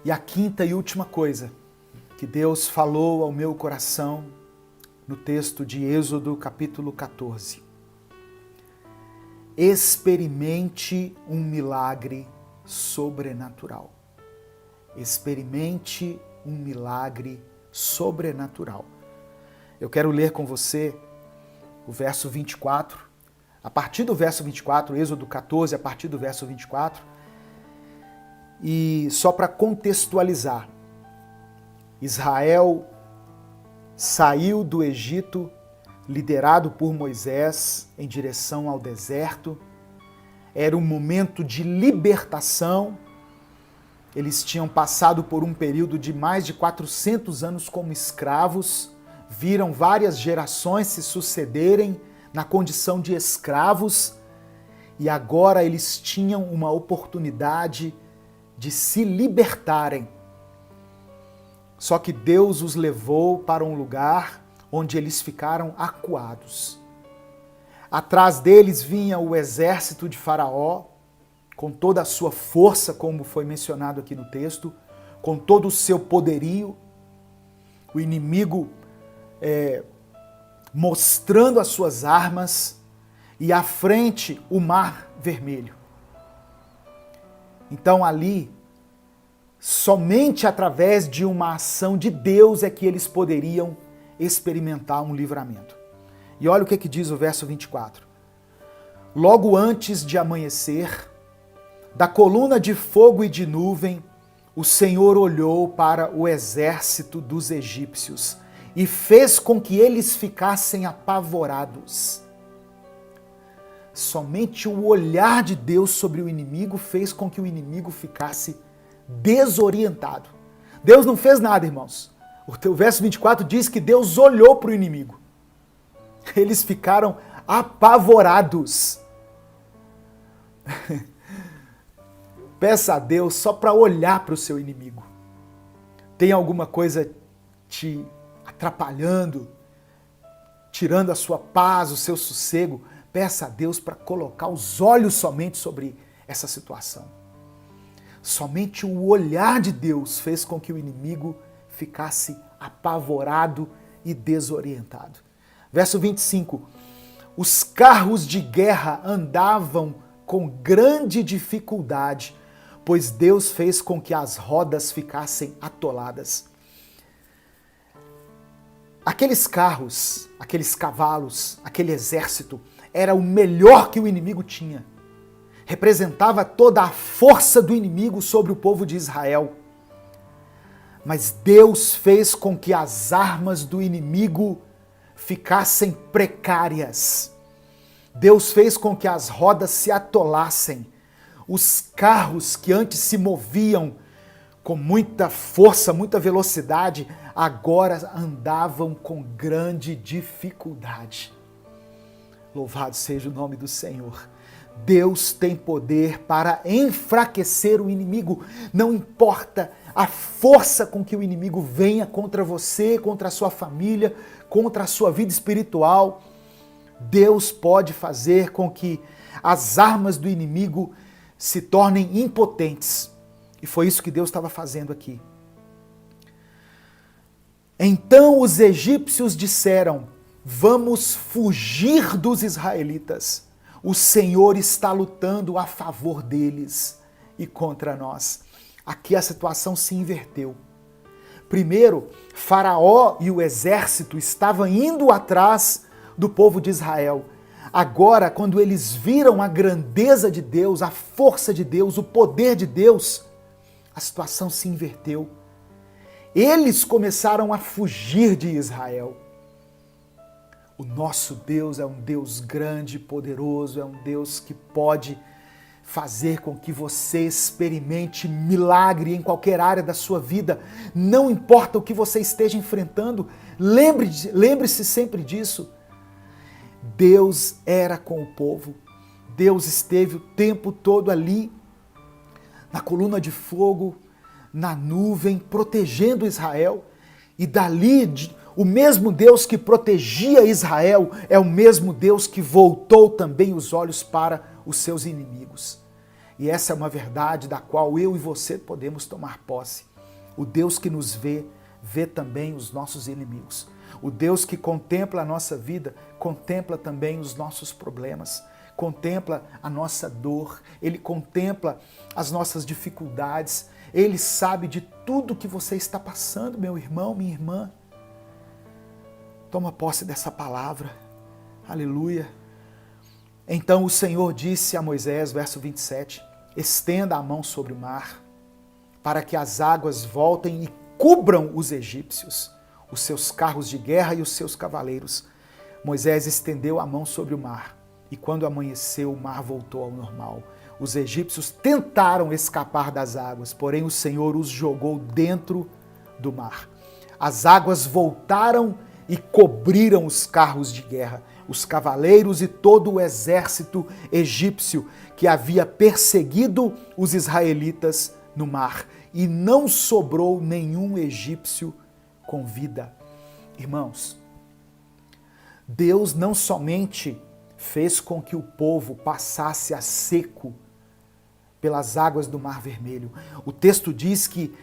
E a quinta e última coisa que Deus falou ao meu coração no texto de Êxodo, capítulo 14. Experimente um milagre sobrenatural. Experimente um milagre sobrenatural. Eu quero ler com você o verso 24. A partir do verso 24, Êxodo 14, a partir do verso 24. E só para contextualizar, Israel saiu do Egito, liderado por Moisés, em direção ao deserto. Era um momento de libertação. Eles tinham passado por um período de mais de 400 anos como escravos, viram várias gerações se sucederem na condição de escravos, e agora eles tinham uma oportunidade de se libertarem. Só que Deus os levou para um lugar onde eles ficaram acuados. Atrás deles vinha o exército de Faraó, com toda a sua força, como foi mencionado aqui no texto, com todo o seu poderio, o inimigo mostrando as suas armas, e à frente o Mar Vermelho. Então ali, somente através de uma ação de Deus é que eles poderiam experimentar um livramento. E olha o que diz o verso 24. Logo antes de amanhecer, da coluna de fogo e de nuvem, o Senhor olhou para o exército dos egípcios e fez com que eles ficassem apavorados. Somente o olhar de Deus sobre o inimigo fez com que o inimigo ficasse desorientado. Deus não fez nada, irmãos. O verso 24 diz que Deus olhou para o inimigo. Eles ficaram apavorados. Peça a Deus só para olhar para o seu inimigo. Tem alguma coisa te atrapalhando, tirando a sua paz, o seu sossego? Peça a Deus para colocar os olhos somente sobre essa situação. Somente o olhar de Deus fez com que o inimigo ficasse apavorado e desorientado. Verso 25. Os carros de guerra andavam com grande dificuldade, pois Deus fez com que as rodas ficassem atoladas. Aqueles carros, aqueles cavalos, aquele exército, era o melhor que o inimigo tinha. Representava toda a força do inimigo sobre o povo de Israel. Mas Deus fez com que as armas do inimigo ficassem precárias. Deus fez com que as rodas se atolassem. Os carros que antes se moviam com muita força, muita velocidade, agora andavam com grande dificuldade. Louvado seja o nome do Senhor. Deus tem poder para enfraquecer o inimigo. Não importa a força com que o inimigo venha contra você, contra a sua família, contra a sua vida espiritual, Deus pode fazer com que as armas do inimigo se tornem impotentes. E foi isso que Deus estava fazendo aqui. Então os egípcios disseram: vamos fugir dos israelitas. O Senhor está lutando a favor deles e contra nós. Aqui a situação se inverteu. Primeiro, Faraó e o exército estavam indo atrás do povo de Israel. Agora, quando eles viram a grandeza de Deus, a força de Deus, o poder de Deus, a situação se inverteu. Eles começaram a fugir de Israel. O nosso Deus é um Deus grande e poderoso, é um Deus que pode fazer com que você experimente milagre em qualquer área da sua vida. Não importa o que você esteja enfrentando, lembre-se sempre disso. Deus era com o povo, Deus esteve o tempo todo ali, na coluna de fogo, na nuvem, protegendo Israel, e dali o mesmo Deus que protegia Israel é o mesmo Deus que voltou também os olhos para os seus inimigos. E essa é uma verdade da qual eu e você podemos tomar posse. O Deus que nos vê, vê também os nossos inimigos. O Deus que contempla a nossa vida, contempla também os nossos problemas, contempla a nossa dor, Ele contempla as nossas dificuldades, Ele sabe de tudo que você está passando, meu irmão, minha irmã. Toma posse dessa palavra. Aleluia. Então o Senhor disse a Moisés, verso 27, estenda a mão sobre o mar, para que as águas voltem e cubram os egípcios, os seus carros de guerra e os seus cavaleiros. Moisés estendeu a mão sobre o mar, e quando amanheceu, o mar voltou ao normal. Os egípcios tentaram escapar das águas, porém o Senhor os jogou dentro do mar. As águas voltaram e cobriram os carros de guerra, os cavaleiros e todo o exército egípcio que havia perseguido os israelitas no mar, e não sobrou nenhum egípcio com vida. Irmãos, Deus não somente fez com que o povo passasse a seco pelas águas do Mar Vermelho. O texto diz que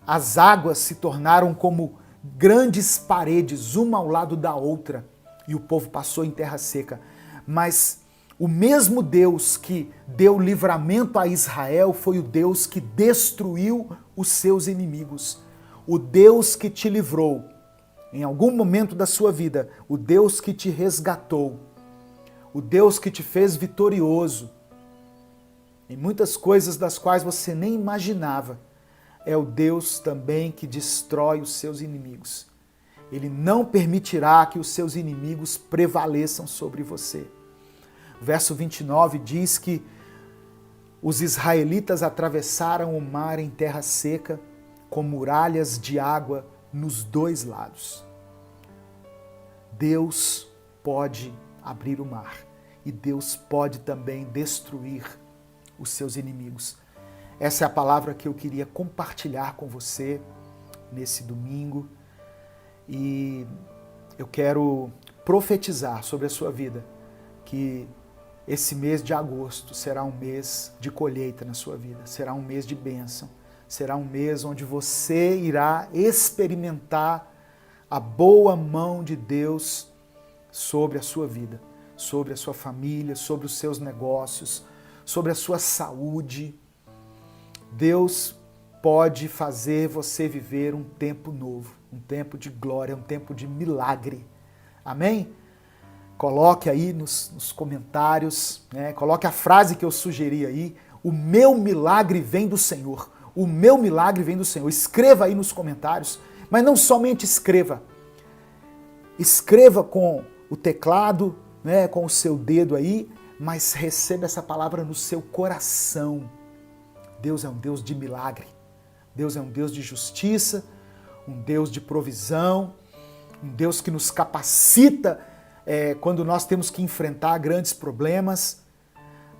as águas se tornaram como grandes paredes, uma ao lado da outra, e o povo passou em terra seca. Mas o mesmo Deus que deu livramento a Israel foi o Deus que destruiu os seus inimigos. O Deus que te livrou em algum momento da sua vida, o Deus que te resgatou, o Deus que te fez vitorioso em muitas coisas das quais você nem imaginava, é o Deus também que destrói os seus inimigos. Ele não permitirá que os seus inimigos prevaleçam sobre você. O verso 29 diz que os israelitas atravessaram o mar em terra seca, com muralhas de água nos dois lados. Deus pode abrir o mar e Deus pode também destruir os seus inimigos. Essa é a palavra que eu queria compartilhar com você nesse domingo, e eu quero profetizar sobre a sua vida que esse mês de agosto será um mês de colheita na sua vida, será um mês de bênção, será um mês onde você irá experimentar a boa mão de Deus sobre a sua vida, sobre a sua família, sobre os seus negócios, sobre a sua saúde. Deus pode fazer você viver um tempo novo, um tempo de glória, um tempo de milagre. Amém? Coloque aí nos comentários, né? Coloque a frase que eu sugeri aí: o meu milagre vem do Senhor. O meu milagre vem do Senhor. Escreva aí nos comentários, mas não somente escreva. Escreva com o teclado, né, com o seu dedo aí, mas receba essa palavra no seu coração. Deus é um Deus de milagre. Deus é um Deus de justiça, um Deus de provisão, um Deus que nos capacita quando nós temos que enfrentar grandes problemas,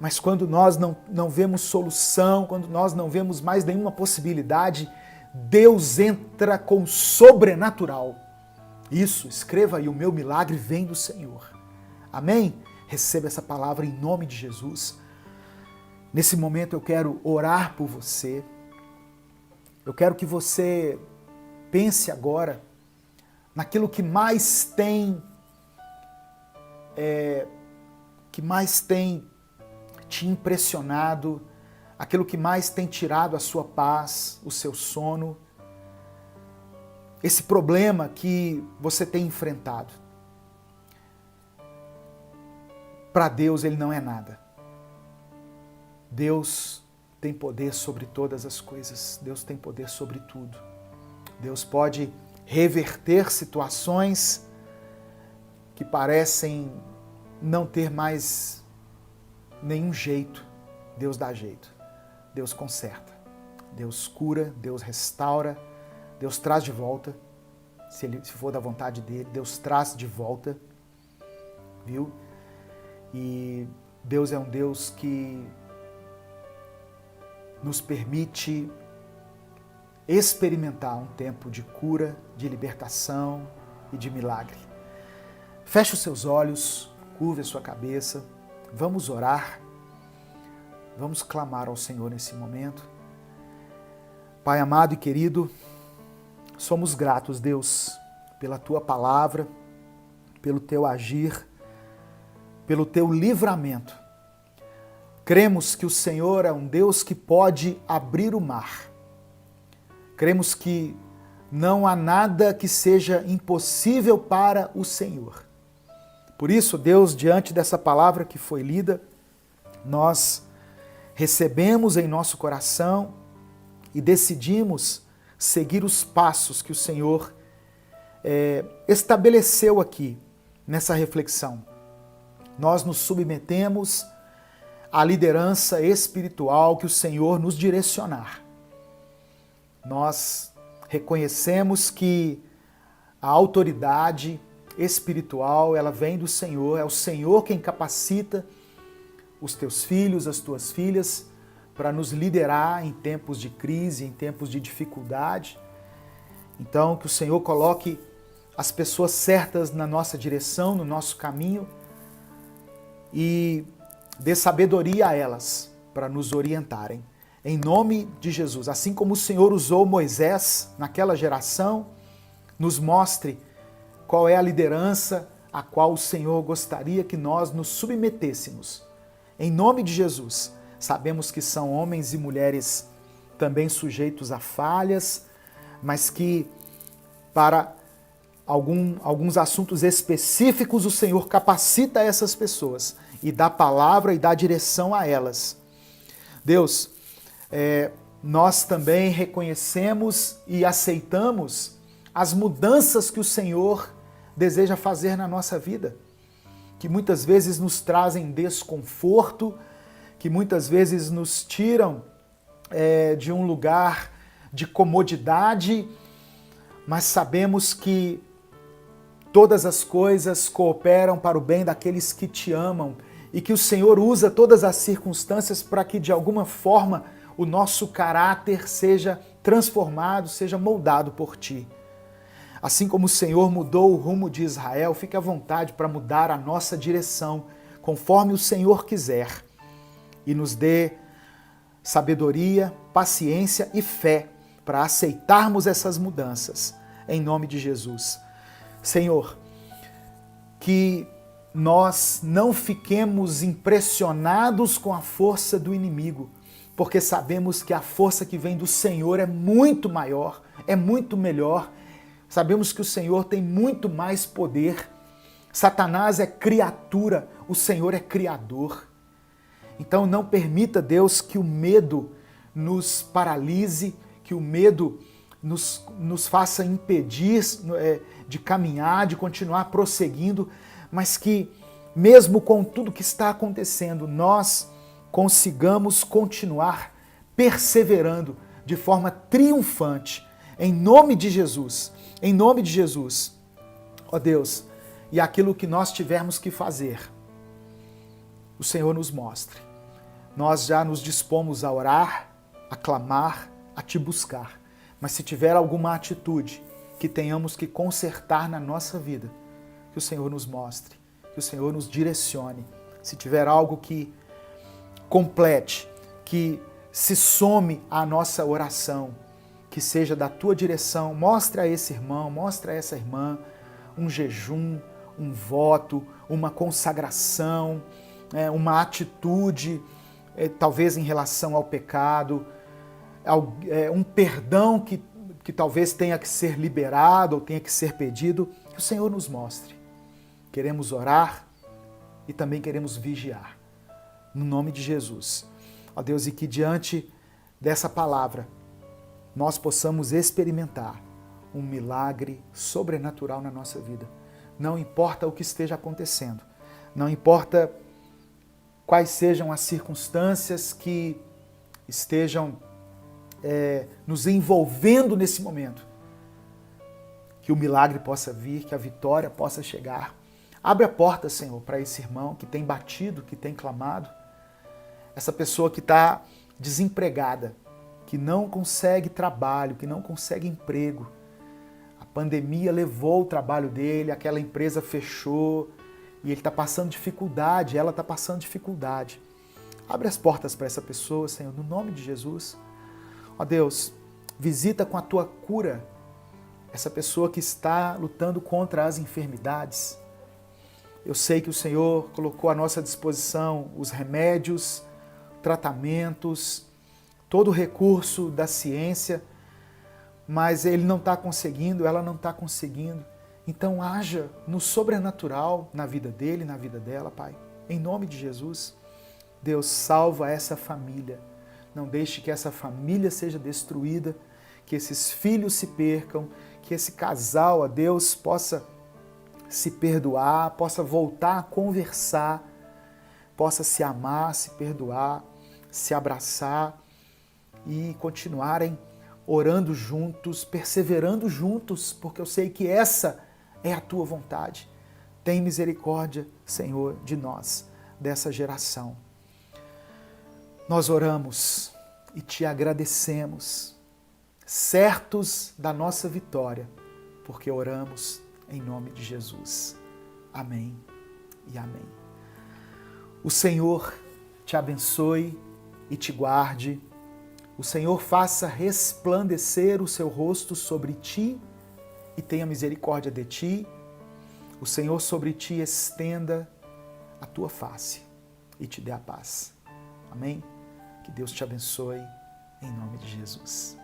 mas quando nós não vemos solução, quando nós não vemos mais nenhuma possibilidade, Deus entra com o sobrenatural. Isso, escreva aí: o meu milagre vem do Senhor. Amém? Receba essa palavra em nome de Jesus. Nesse momento eu quero orar por você. Eu quero que você pense agora naquilo que mais tem te impressionado, aquilo que mais tem tirado a sua paz, o seu sono, esse problema que você tem enfrentado. Para Deus ele não é nada. Deus tem poder sobre todas as coisas. Deus tem poder sobre tudo. Deus pode reverter situações que parecem não ter mais nenhum jeito. Deus dá jeito. Deus conserta. Deus cura, Deus restaura, Deus traz de volta. Se for da vontade dele, Deus traz de volta. Viu? E Deus é um Deus que nos permite experimentar um tempo de cura, de libertação e de milagre. Feche os seus olhos, curve a sua cabeça, vamos orar, vamos clamar ao Senhor nesse momento. Pai amado e querido, Somos gratos, Deus, pela Tua palavra, pelo Teu agir, pelo Teu livramento. Cremos que o Senhor é um Deus que pode abrir o mar. Cremos que não há nada que seja impossível para o Senhor. Por isso, Deus, diante dessa palavra que foi lida, nós recebemos em nosso coração e decidimos seguir os passos que o Senhor estabeleceu aqui nessa reflexão. Nós nos submetemos à liderança espiritual que o Senhor nos direcionar. Nós reconhecemos que a autoridade espiritual, ela vem do Senhor, é o Senhor quem capacita os teus filhos, as tuas filhas, para nos liderar em tempos de crise, em tempos de dificuldade. Então, que o Senhor coloque as pessoas certas na nossa direção, no nosso caminho e dê sabedoria a elas para nos orientarem. Em nome de Jesus, assim como o Senhor usou Moisés naquela geração, nos mostre qual é a liderança a qual o Senhor gostaria que nós nos submetêssemos. Em nome de Jesus, sabemos que são homens e mulheres também sujeitos a falhas, mas que para alguns assuntos específicos o Senhor capacita essas pessoas e dá palavra e dá direção a elas. Deus, nós também reconhecemos e aceitamos as mudanças que o Senhor deseja fazer na nossa vida, que muitas vezes nos trazem desconforto, que muitas vezes nos tiram de um lugar de comodidade, mas sabemos que todas as coisas cooperam para o bem daqueles que te amam e que o Senhor usa todas as circunstâncias para que de alguma forma o nosso caráter seja transformado, seja moldado por ti. Assim como o Senhor mudou o rumo de Israel, fique à vontade para mudar a nossa direção, conforme o Senhor quiser. E nos dê sabedoria, paciência e fé para aceitarmos essas mudanças, em nome de Jesus. Senhor, que nós não fiquemos impressionados com a força do inimigo, porque sabemos que a força que vem do Senhor é muito maior, é muito melhor. Sabemos que o Senhor tem muito mais poder. Satanás é criatura, o Senhor é criador. Então não permita, Deus, que o medo nos paralise, que o medo nos faça impedir de caminhar, de continuar prosseguindo, mas que mesmo com tudo que está acontecendo, nós consigamos continuar perseverando de forma triunfante, em nome de Jesus. Em nome de Jesus, ó Deus, e aquilo que nós tivermos que fazer, o Senhor nos mostre. Nós já nos dispomos a orar, a clamar, a te buscar. Mas se tiver alguma atitude que tenhamos que consertar na nossa vida, que o Senhor nos mostre, que o Senhor nos direcione. Se tiver algo que complete, que se some à nossa oração, que seja da tua direção, mostre a esse irmão, mostre a essa irmã um jejum, um voto, uma consagração, uma atitude, talvez em relação ao pecado, um perdão que talvez tenha que ser liberado ou tenha que ser pedido, que o Senhor nos mostre. Queremos orar e também queremos vigiar, no nome de Jesus. Ó Deus, e que diante dessa palavra, nós possamos experimentar um milagre sobrenatural na nossa vida. Não importa o que esteja acontecendo, não importa quais sejam as circunstâncias que estejam nos envolvendo nesse momento, que o milagre possa vir, que a vitória possa chegar. Abre a porta, Senhor, para esse irmão que tem batido, que tem clamado, essa pessoa que está desempregada, que não consegue trabalho, que não consegue emprego. A pandemia levou o trabalho dele, aquela empresa fechou e ele está passando dificuldade, ela está passando dificuldade. Abre as portas para essa pessoa, Senhor, no nome de Jesus. Ó Deus, visita com a tua cura essa pessoa que está lutando contra as enfermidades. Eu sei que o Senhor colocou à nossa disposição os remédios, tratamentos, todo o recurso da ciência, mas ele não está conseguindo, ela não está conseguindo. Então haja no sobrenatural na vida dele, na vida dela, Pai. Em nome de Jesus, Deus, salva essa família. Não deixe que essa família seja destruída, que esses filhos se percam, que esse casal, ó Deus, possa se perdoar, possa voltar a conversar, possa se amar, se perdoar, se abraçar e continuarem orando juntos, perseverando juntos, porque eu sei que essa é a tua vontade. Tem misericórdia, Senhor, de nós, dessa geração. Nós oramos e te agradecemos, certos da nossa vitória, porque oramos em nome de Jesus. Amém e amém. O Senhor te abençoe e te guarde. O Senhor faça resplandecer o seu rosto sobre ti e tenha misericórdia de ti. O Senhor sobre ti estenda a tua face e te dê a paz. Amém? Que Deus te abençoe em nome de Jesus.